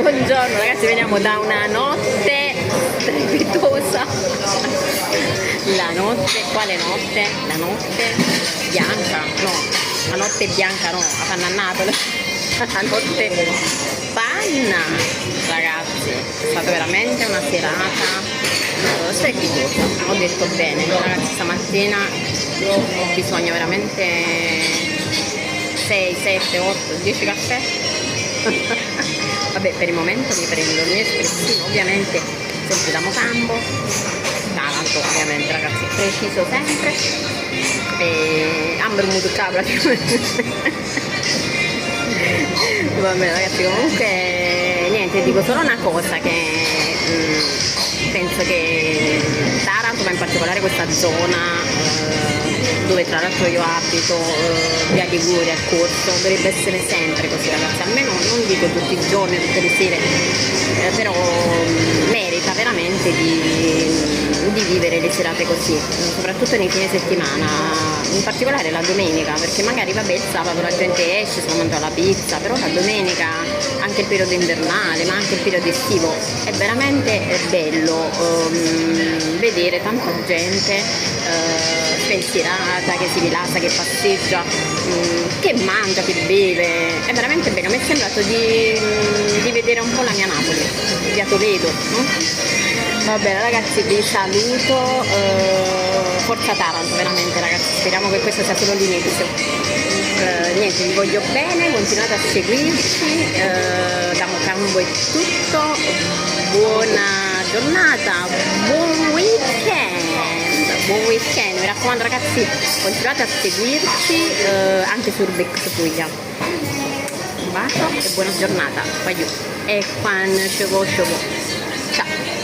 Buongiorno ragazzi, veniamo da una notte strepitosa. La notte, quale notte? La notte bianca, no, la notte bianca no, la panna a Napoli. La notte panna, ragazzi, è stata veramente una serata strepitosa. Ho detto bene, ragazzi, stamattina ho bisogno veramente 6, 7, 8, 10 caffè. Vabbè, per il momento mi prendo il mio espressino, ovviamente sempre da Mocambo, Taranto ovviamente ragazzi, preciso sempre, e Ambermood praticamente. Vabbè ragazzi, comunque niente, dico solo una cosa, che penso che Taranto, ma in particolare questa zona dove tra l'altro io abito, via Liguria, al Corso, dovrebbe essere sempre così ragazzi, almeno non dico tutti i giorni, tutte le sere, però merita veramente di vivere le serate così, soprattutto nei fine settimana, in particolare la domenica, perché magari vabbè il sabato la gente esce, si mangia la pizza, però la domenica, anche il periodo invernale, ma anche il periodo estivo, è veramente bello vedere tanta gente spensierata, che si rilassa, che passeggia, che mangia, che beve, è veramente bello. Mi è sembrato di vedere un po' la mia Napoli, via Toledo, no? Va bene ragazzi, vi saluto, forza Taranto veramente ragazzi, speriamo che questo sia solo l'inizio. Niente, vi voglio bene, continuate a seguirci, da Mocambo è tutto, buona giornata, buon weekend, mi raccomando ragazzi, continuate a seguirci anche su Urbex Puglia. Un bacio e buona giornata, e quando ciao.